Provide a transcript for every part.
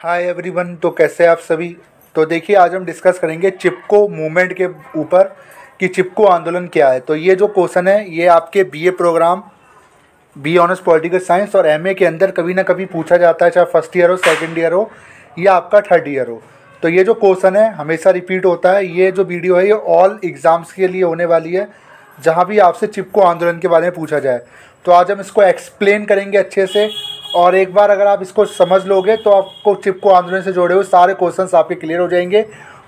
Hi everyone. तो कैसे हैं आप सभी। तो देखिए, आज हम डिस्कस करेंगे चिपको मूवमेंट के ऊपर कि चिपको आंदोलन क्या है। तो ये जो क्वेश्चन है ये आपके BA program, B honours political science और एमए के अंदर कभी ना कभी पूछा जाता है, चाहे फर्स्ट ईयर हो, सेकंड ईयर हो या आपका थर्ड ईयर हो। तो ये जो क्वेश्चन है हमेशा रिपीट होता है। ये जो वीडियो है ये ऑल एग्ज़ाम्स के लिए होने वाली है, जहाँ भी आपसे चिपको आंदोलन के बारे में पूछा जाए। तो आज हम इसको एक्सप्लेन करेंगे अच्छे से, और एक बार अगर आप इसको समझ लोगे तो आपको चिपको आंदोलन से जुड़े हुए सारे क्वेश्चंस आपके क्लियर हो जाएंगे।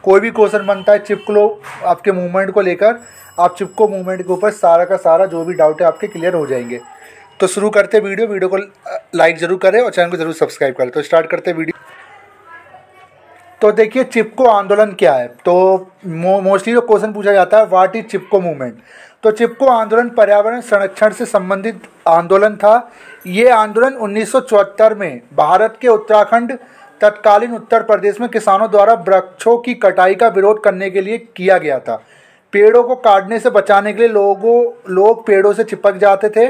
कोई भी क्वेश्चन बनता है चिपको आपके मूवमेंट को लेकर, आप चिपको मूवमेंट के ऊपर सारा का सारा जो भी डाउट है आपके क्लियर हो जाएंगे। तो शुरू करते वीडियो को लाइक ज़रूर करें और चैनल को ज़रूर सब्सक्राइब करें। तो स्टार्ट करते वीडियो। तो देखिए, चिपको आंदोलन क्या है। तो मोस्टली जो क्वेश्चन पूछा जाता है, व्हाट इज चिपको मूवमेंट। तो चिपको आंदोलन पर्यावरण संरक्षण से संबंधित आंदोलन था। ये आंदोलन 1974 में भारत के उत्तराखंड, तत्कालीन उत्तर प्रदेश में किसानों द्वारा वृक्षों की कटाई का विरोध करने के लिए किया गया था। पेड़ों को काटने से बचाने के लिए लोग पेड़ों से चिपक जाते थे,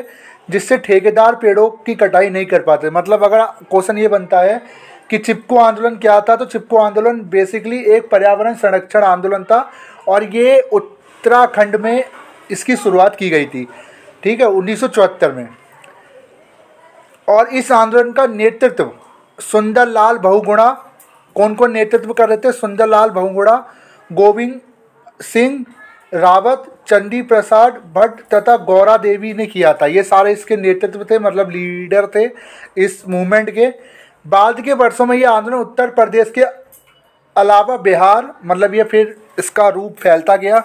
जिससे ठेकेदार पेड़ों की कटाई नहीं कर पाते। मतलब अगर क्वेश्चन ये बनता है कि चिपको आंदोलन क्या था, तो चिपको आंदोलन बेसिकली एक पर्यावरण संरक्षण आंदोलन था और ये उत्तराखंड में इसकी शुरुआत की गई थी। ठीक है, 1974 में। और इस आंदोलन का नेतृत्व सुंदरलाल बहुगुणा, कौन कौन नेतृत्व कर रहे थे? सुंदरलाल बहुगुणा, गोविंद सिंह रावत, चंडी प्रसाद भट्ट तथा गौरा देवी ने किया था। ये सारे इसके नेतृत्व थे, मतलब लीडर थे इस मूवमेंट के। बाद के वर्षों में ये आंदोलन उत्तर प्रदेश के अलावा बिहार, मतलब ये फिर इसका रूप फैलता गया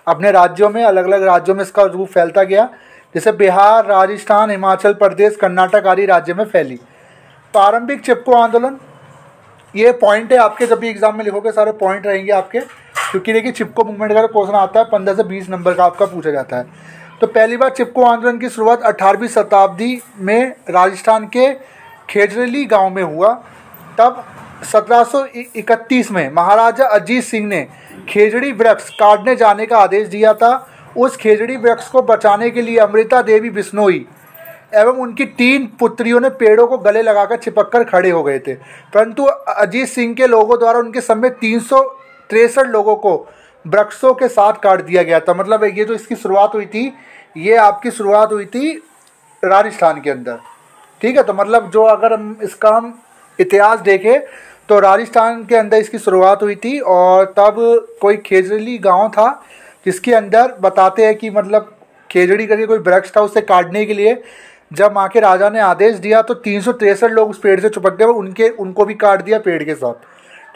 अपने राज्यों में, अलग अलग राज्यों में इसका रूप फैलता गया, जैसे बिहार, राजस्थान, हिमाचल प्रदेश, कर्नाटक आदि राज्य में फैली। प्रारंभिक चिपको आंदोलन, ये पॉइंट है आपके, जब भी एग्जाम में लिखोगे सारे पॉइंट रहेंगे आपके, क्योंकि देखिए चिपको मूवमेंट का क्वेश्चन आता है 15 से 20 नंबर का आपका पूछा जाता है। तो पहली बार चिपको आंदोलन की शुरुआत 18वीं शताब्दी में राजस्थान के खेजरेली गांव में हुआ। तब 1731 में महाराजा अजीत सिंह ने खेजड़ी वृक्ष काटने जाने का आदेश दिया था। उस खेजड़ी वृक्ष को बचाने के लिए अमृता देवी बिश्नोई एवं उनकी 3 पुत्रियों ने पेड़ों को गले लगाकर चिपक कर खड़े हो गए थे, परंतु अजीत सिंह के लोगों द्वारा उनके समेत 363 लोगों को वृक्षों के साथ काट दिया गया था। मतलब ये जो इसकी शुरुआत हुई थी, ये आपकी शुरुआत हुई थी राजस्थान के अंदर। ठीक है, तो मतलब जो अगर हम इसका इतिहास देखें तो राजस्थान के अंदर इसकी शुरुआत हुई थी। और तब कोई खेजड़ी गांव था जिसके अंदर बताते हैं कि मतलब खेजड़ी करके कोई वृक्ष था, उसे काटने के लिए जब वहाँ के राजा ने आदेश दिया तो 363 लोग उस पेड़ से चिपक गए, उनको भी काट दिया पेड़ के साथ।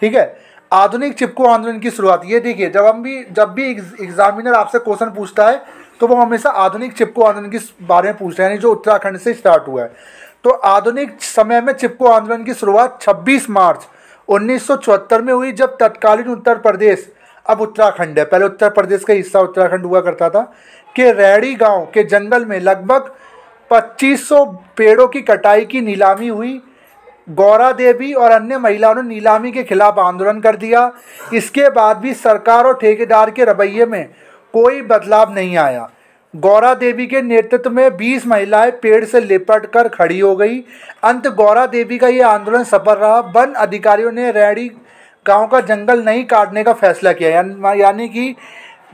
ठीक है, आधुनिक चिपको आंदोलन की शुरुआत। ये देखिए, जब भी एग्जामिनर आपसे क्वेश्चन पूछता है तो वो हमेशा आधुनिक चिपको आंदोलन के बारे में पूछते हैं, यानी जो उत्तराखंड से स्टार्ट हुआ है। तो आधुनिक समय में चिपको आंदोलन की शुरुआत 26 मार्च 1974 में हुई, जब तत्कालीन उत्तर प्रदेश, अब उत्तराखंड है, पहले उत्तर प्रदेश का हिस्सा उत्तराखंड हुआ करता था, के रैड़ी गांव के जंगल में लगभग 2500 पेड़ों की कटाई की नीलामी हुई। गौरा देवी और अन्य महिलाओं ने नीलामी के खिलाफ आंदोलन कर दिया। इसके बाद भी सरकार और ठेकेदार के रवैये में कोई बदलाव नहीं आया। गौरा देवी के नेतृत्व में 20 महिलाएं पेड़ से लिपट कर खड़ी हो गई। अंत गौरा देवी का ये आंदोलन सफल रहा। वन अधिकारियों ने रैड़ी गांव का जंगल नहीं काटने का फैसला किया। यानी कि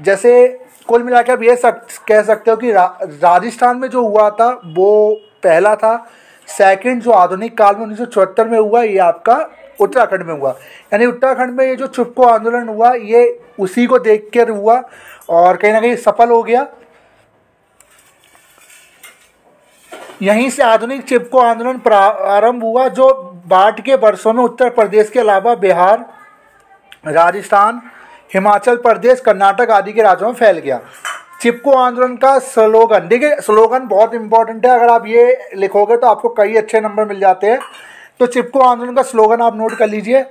जैसे कुल मिलाकर आप ये कह सकते हो कि राजस्थान में जो हुआ था वो पहला था। सेकंड जो आधुनिक काल में 1974 में हुआ, ये आपका उत्तराखंड में हुआ। यानी उत्तराखंड में ये जो चिपको आंदोलन हुआ ये उसी को देख कर हुआ और कहीं ना कहीं सफल हो गया। यहीं से आधुनिक चिपको आंदोलन प्रारंभ हुआ, जो बाद के वर्षों में उत्तर प्रदेश के अलावा बिहार, राजस्थान, हिमाचल प्रदेश, कर्नाटक आदि के राज्यों में फैल गया। चिपको आंदोलन का स्लोगन, देखिए स्लोगन बहुत इंपॉर्टेंट है, अगर आप ये लिखोगे तो आपको कई अच्छे नंबर मिल जाते हैं। तो चिपको आंदोलन का स्लोगन आप नोट कर लीजिए,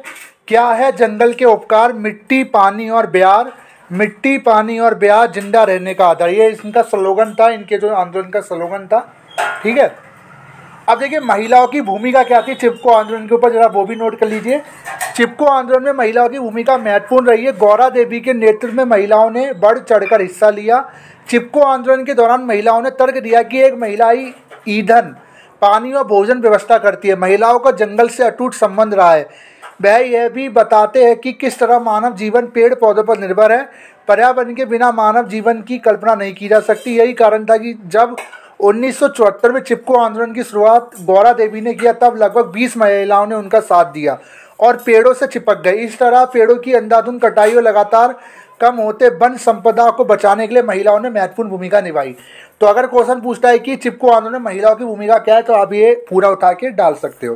क्या है जंगल के उपकार, मिट्टी पानी और प्यार, मिट्टी पानी और प्यार, जिंदा रहने का आधार। ये इनका स्लोगन था, इनके जो आंदोलन का स्लोगन था। ठीक है, अब देखिए महिलाओं की भूमिका क्या थी चिपको आंदोलन के ऊपर, जरा वो भी नोट कर लीजिए। चिपको आंदोलन में महिलाओं की भूमिका महत्वपूर्ण रही है। गौरा देवी के नेतृत्व में महिलाओं ने बढ़ चढ़कर हिस्सा लिया। चिपको आंदोलन के दौरान महिलाओं ने तर्क दिया कि एक महिला ही ईंधन, पानी और भोजन व्यवस्था करती है। महिलाओं का जंगल से अटूट संबंध रहा है। वह यह भी बताते हैं कि किस तरह मानव जीवन पेड़ पौधों पर निर्भर है। पर्यावरण के बिना मानव जीवन की कल्पना नहीं की जा सकती। यही कारण था कि जब 1974 में चिपको आंदोलन की शुरुआत गौरा देवी ने किया, तब लगभग 20 महिलाओं ने उनका साथ दिया और पेड़ों से चिपक गए। इस तरह पेड़ों की अंधाधुंध कटाई और लगातार कम होते वन संपदा को बचाने के लिए महिलाओं ने महत्वपूर्ण भूमिका निभाई। तो अगर क्वेश्चन पूछता है कि चिपको आंदोलन में महिलाओं की भूमिका क्या है, तो आप ये पूरा उठा के डाल सकते हो।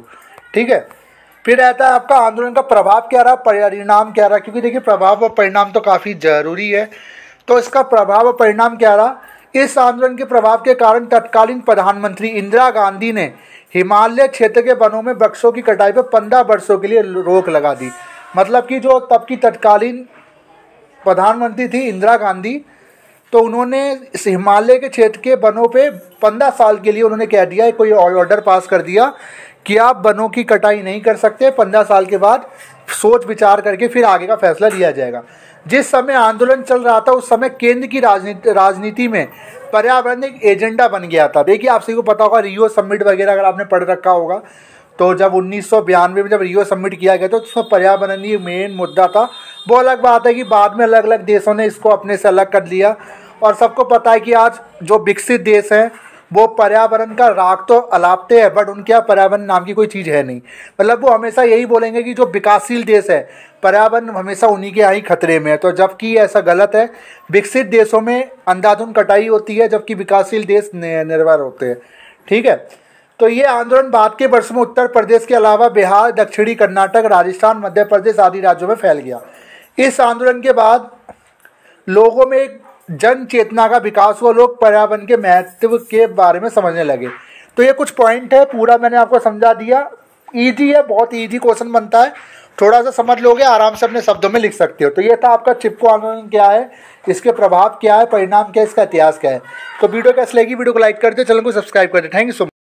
ठीक है, फिर रहता है आपका आंदोलन का प्रभाव क्या रहा, परिणाम क्या रहा, क्योंकि देखिए प्रभाव और परिणाम तो काफ़ी जरूरी है। तो इसका प्रभाव और परिणाम क्या रहा, इस आंदोलन के प्रभाव के कारण तत्कालीन प्रधानमंत्री इंदिरा गांधी ने हिमालय क्षेत्र के वनों में वृक्षों की कटाई पर 15 वर्षों के लिए रोक लगा दी। मतलब कि जो तब की तत्कालीन प्रधानमंत्री थी इंदिरा गांधी, तो उन्होंने इस हिमालय के क्षेत्र के वनों पे 15 साल के लिए उन्होंने कह दिया, कोई ऑर्डर पास कर दिया कि आप वनों की कटाई नहीं कर सकते। 15 साल के बाद सोच विचार करके फिर आगे का फैसला लिया जाएगा। जिस समय आंदोलन चल रहा था उस समय केंद्र की राजनीति में पर्यावरण एक एजेंडा बन गया था। देखिए आप सभी को पता होगा, रियो समिट वगैरह अगर आपने पढ़ रखा होगा, तो जब 1992 में जब रियो समिट किया गया तो उसमें पर्यावरण ही मेन मुद्दा था। वो अलग बात है कि बाद में अलग अलग देशों ने इसको अपने से अलग कर लिया, और सबको पता है कि आज जो विकसित देश हैं वो पर्यावरण का राग तो अलापते हैं, बट उनके यहाँ पर्यावरण नाम की कोई चीज़ है नहीं। मतलब वो हमेशा यही बोलेंगे कि जो विकासशील देश है पर्यावरण हमेशा उन्हीं के यहाँ ही खतरे में है। तो जबकि ऐसा गलत है, विकसित देशों में अंधाधुंध कटाई होती है जबकि विकासशील देश निर्भर होते हैं। ठीक है, तो ये आंदोलन बाद के वर्ष में उत्तर प्रदेश के अलावा बिहार, दक्षिणी कर्नाटक, राजस्थान, मध्य प्रदेश आदि राज्यों में फैल गया। इस आंदोलन के बाद लोगों में एक जन चेतना का विकास हुआ, लोग पर्यावरण के महत्व के बारे में समझने लगे। तो ये कुछ पॉइंट है, पूरा मैंने आपको समझा दिया। इजी है, बहुत इजी क्वेश्चन बनता है, थोड़ा सा समझ लोगे आराम से अपने शब्दों में लिख सकते हो। तो ये था आपका चिपको आंदोलन क्या है, इसके प्रभाव क्या है, परिणाम क्या है, इसका इतिहास क्या है। तो वीडियो कैसे लगी, वीडियो को लाइक कर दे, चैनल को सब्सक्राइब कर दे। Thank you so much.